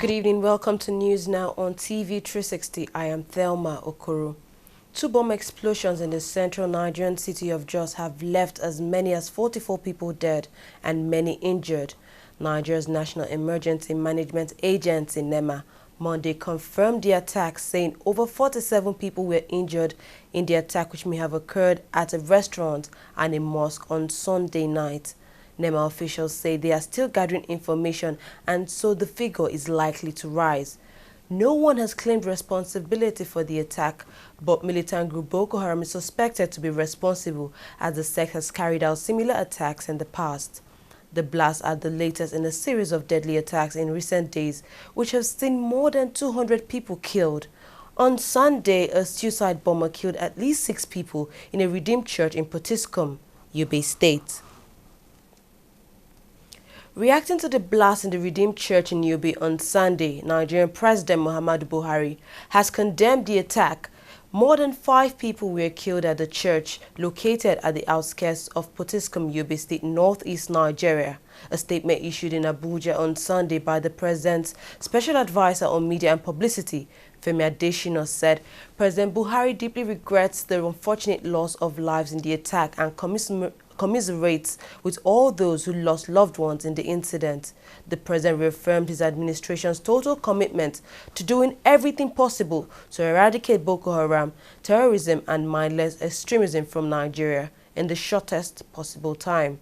Good evening, welcome to News Now on TV360. I am Thelma Okoro. Two bomb explosions in the central Nigerian city of Jos have left as many as 44 people dead and many injured. Nigeria's National Emergency Management Agency, NEMA, Monday confirmed the attack, saying over 47 people were injured in the attack, which may have occurred at a restaurant and a mosque on Sunday night. NEMA officials say they are still gathering information, and so the figure is likely to rise. No one has claimed responsibility for the attack, but militant group Boko Haram is suspected to be responsible, as the sect has carried out similar attacks in the past. The blasts are the latest in a series of deadly attacks in recent days, which have seen more than 200 people killed. On Sunday, a suicide bomber killed at least 6 people in a Redeemed Church in Potiskum, Yobe State. Reacting to the blast in the Redeemed Church in Yobe on Sunday, Nigerian President Muhammadu Buhari has condemned the attack. More than 5 people were killed at the church located at the outskirts of Potiskum, Yobe State, northeast Nigeria. A statement issued in Abuja on Sunday by the President's Special Advisor on Media and Publicity, Femi Adesina, said President Buhari deeply regrets the unfortunate loss of lives in the attack and commiserates with all those who lost loved ones in the incident. The president reaffirmed his administration's total commitment to doing everything possible to eradicate Boko Haram, terrorism and mindless extremism from Nigeria in the shortest possible time.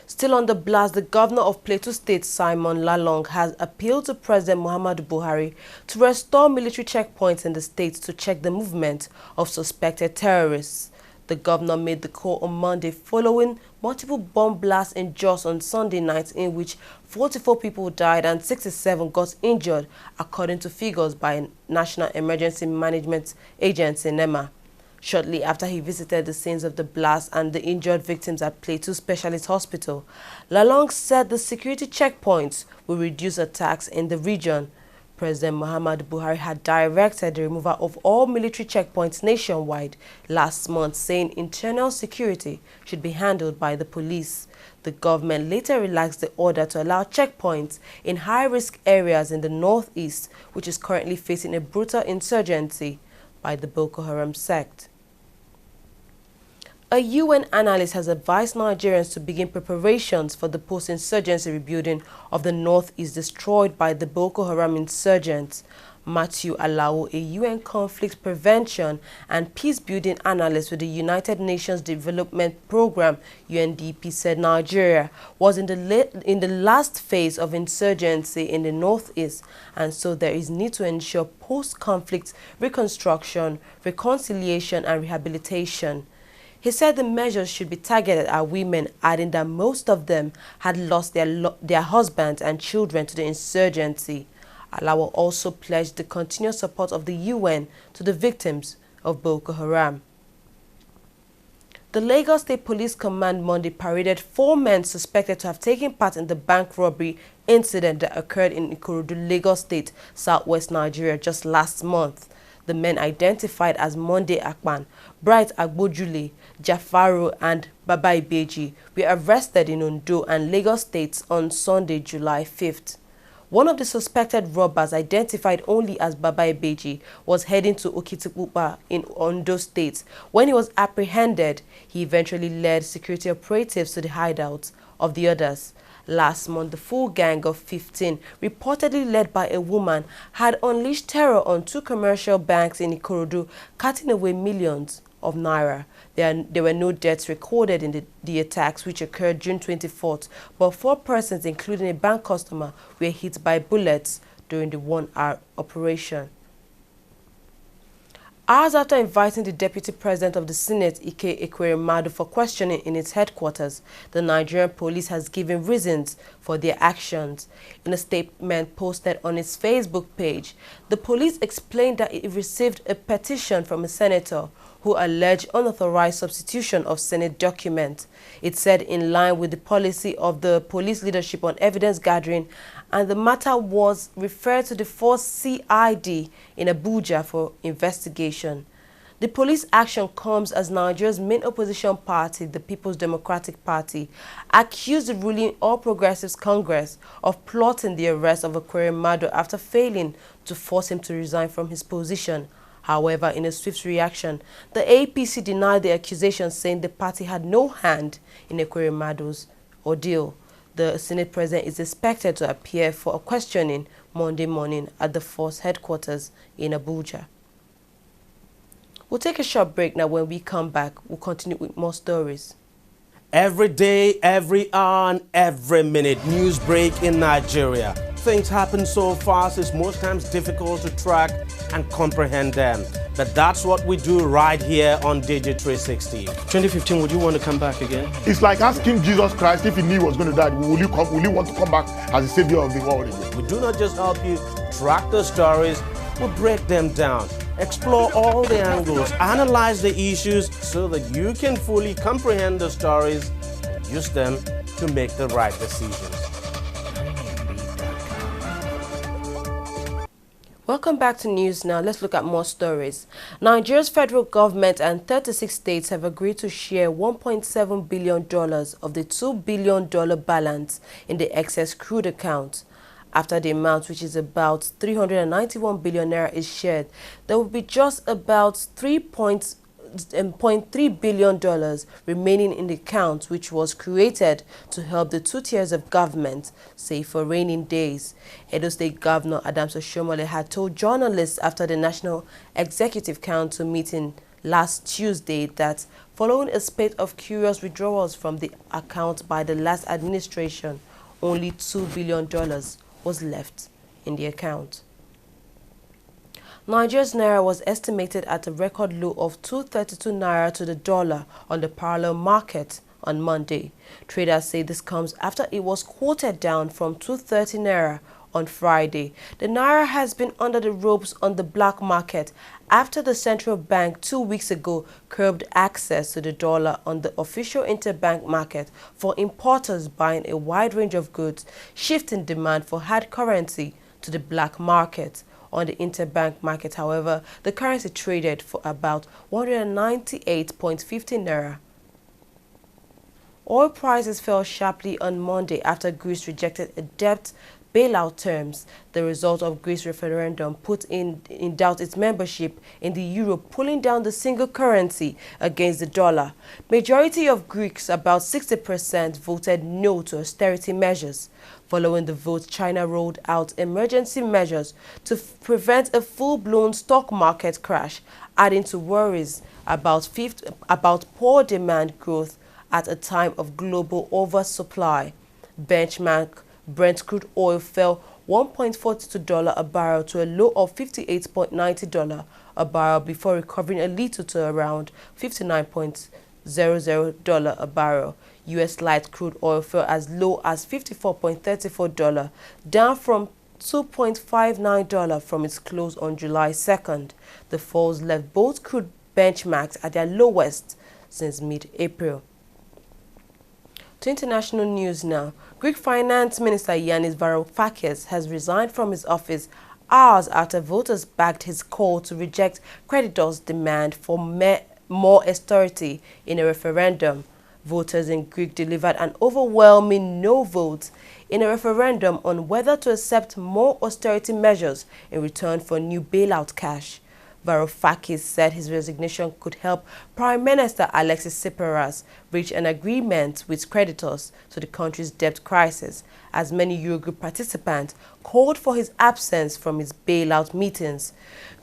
Still on the blast, the governor of Plateau State, Simon Lalong, has appealed to President Muhammadu Buhari to restore military checkpoints in the state to check the movement of suspected terrorists. The governor made the call on Monday following multiple bomb blasts in Jos on Sunday night, in which 44 people died and 67 got injured, according to figures by National Emergency Management Agency, NEMA. Shortly after he visited the scenes of the blast and the injured victims at Plateau Specialist Hospital, Lalong said the security checkpoints will reduce attacks in the region. President Muhammadu Buhari had directed the removal of all military checkpoints nationwide last month, saying internal security should be handled by the police. The government later relaxed the order to allow checkpoints in high-risk areas in the northeast, which is currently facing a brutal insurgency by the Boko Haram sect. A UN analyst has advised Nigerians to begin preparations for the post-insurgency rebuilding of the northeast destroyed by the Boko Haram insurgents. Matthew Alao, a UN conflict prevention and peace-building analyst with the United Nations Development Programme (UNDP), said Nigeria was in the last phase of insurgency in the northeast, and so there is need to ensure post-conflict reconstruction, reconciliation and rehabilitation. He said the measures should be targeted at women, adding that most of them had lost their husbands and children to the insurgency. Alawa also pledged the continued support of the UN to the victims of Boko Haram. The Lagos State Police Command Monday paraded 4 men suspected to have taken part in the bank robbery incident that occurred in Ikorodu, Lagos State, southwest Nigeria, just last month. The men, identified as Monday Akpan, Bright Agbojule, Jafaro and Baba Ibeji, were arrested in Ondo and Lagos states on Sunday, July 5th. One of the suspected robbers, identified only as Baba Ibeji, was heading to Okitipupa in Ondo State. When he was apprehended, he eventually led security operatives to the hideouts of the others. Last month, the full gang of 15, reportedly led by a woman, had unleashed terror on 2 commercial banks in Ikorodu, cutting away millions of naira. There were no deaths recorded in the attacks, which occurred June 24th, but 4 persons, including a bank customer, were hit by bullets during the 1-hour operation. Hours after inviting the Deputy President of the Senate, Ike Ekweremadu, for questioning in its headquarters, the Nigerian police has given reasons for their actions. In a statement posted on its Facebook page, the police explained that it received a petition from a senator who alleged unauthorized substitution of Senate documents. It said in line with the policy of the police leadership on evidence gathering, and the matter was referred to the 4th CID in Abuja for investigation. The police action comes as Nigeria's main opposition party, the People's Democratic Party, accused the ruling All Progressives Congress of plotting the arrest of Ekweremadu after failing to force him to resign from his position. However, in a swift reaction, the APC denied the accusation, saying the party had no hand in Ekweremadu's ordeal. The Senate President is expected to appear for a questioning Monday morning at the force headquarters in Abuja. We'll take a short break now. When we come back, we'll continue with more stories. Every day, every hour, and every minute, news break in Nigeria. Things happen so fast, it's most times difficult to track and comprehend them. But that's what we do right here on TV360. 2015, would you want to come back again? It's like asking Jesus Christ if he knew he was going to die, will you want to come back as the savior of the world again? We do not just help you track the stories, we break them down, explore all the angles, analyze the issues so that you can fully comprehend the stories and use them to make the right decisions. Welcome back to News Now. Let's look at more stories. Nigeria's federal government and 36 states have agreed to share $1.7 billion of the $2 billion balance in the excess crude account. After the amount, which is about 391 billion naira, is shared, there will be just about $3.3 billion remaining in the account, which was created to help the two tiers of government, say for raining days. Edo State Governor Adams Oshiomhole had told journalists after the National Executive Council meeting last Tuesday that following a spate of curious withdrawals from the account by the last administration, only $2 billion was left in the account. Nigeria's naira was estimated at a record low of 232 naira to the dollar on the parallel market on Monday. Traders say this comes after it was quoted down from 230 naira on Friday. The naira has been under the ropes on the black market after the central bank 2 weeks ago curbed access to the dollar on the official interbank market for importers buying a wide range of goods, shifting demand for hard currency to the black market. On the interbank market, however, the currency traded for about 198.50 naira. Oil prices fell sharply on Monday after Greece rejected a debt bailout terms. The result of Greece's referendum put in doubt its membership in the euro, pulling down the single currency against the dollar. Majority of Greeks, about 60%, voted no to austerity measures. Following the vote, China rolled out emergency measures to prevent a full-blown stock market crash, adding to worries about poor demand growth at a time of global oversupply. Benchmark Brent crude oil fell $1.42 a barrel to a low of $58.90 a barrel before recovering a little to around $59.00 a barrel. U.S. light crude oil fell as low as $54.34, down from $2.59 from its close on July 2nd. The falls left both crude benchmarks at their lowest since mid-April. To international news now. Greek Finance Minister Yanis Varoufakis has resigned from his office hours after voters backed his call to reject creditors' demand for more austerity in a referendum. Voters in Greece delivered an overwhelming no vote in a referendum on whether to accept more austerity measures in return for new bailout cash. Varoufakis said his resignation could help Prime Minister Alexis Tsipras reach an agreement with creditors to the country's debt crisis, as many Eurogroup participants called for his absence from his bailout meetings.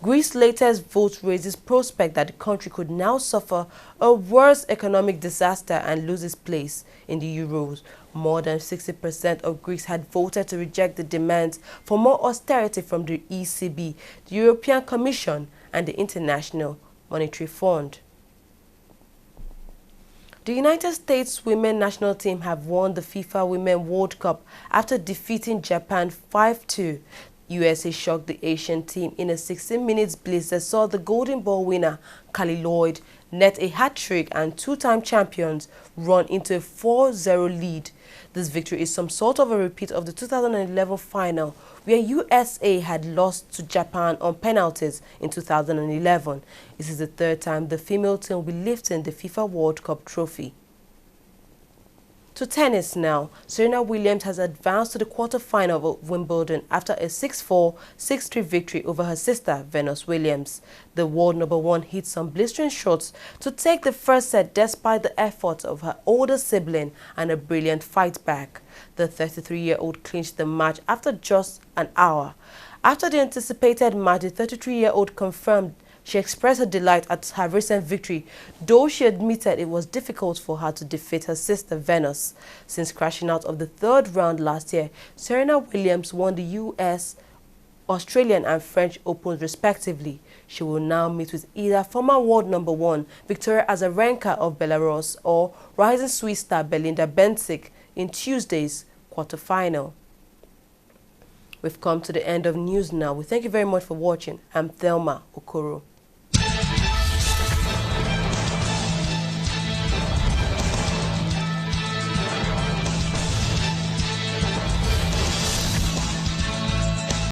Greece's latest vote raises prospect that the country could now suffer a worse economic disaster and lose its place in the Euros. More than 60% of Greeks had voted to reject the demands for more austerity from the ECB, the European Commission, and the International Monetary Fund. The United States women's national team have won the FIFA Women's World Cup after defeating Japan 5-2. USA shocked the Asian team in a 16 minutes blitz that saw the Golden Ball winner, Kelly Lloyd, net a hat-trick and two-time champions run into a 4-0 lead. This victory is some sort of a repeat of the 2011 final, where USA had lost to Japan on penalties in 2011. This is the third time the female team will be lifting the FIFA World Cup trophy. To tennis now, Serena Williams has advanced to the quarter-final of Wimbledon after a 6-4, 6-3 victory over her sister, Venus Williams. The world #1 hit some blistering shots to take the first set despite the efforts of her older sibling and a brilliant fight back. The 33-year-old clinched the match after just an hour. After the anticipated match, the 33-year-old confirmed she expressed her delight at her recent victory, though she admitted it was difficult for her to defeat her sister Venus. Since crashing out of the third round last year, Serena Williams won the US, Australian and French Opens respectively. She will now meet with either former world #1 Victoria Azarenka of Belarus or rising Swiss star Belinda Bencic in Tuesday's quarterfinal. We've come to the end of news now. We thank you very much for watching. I'm Thelma Okoro.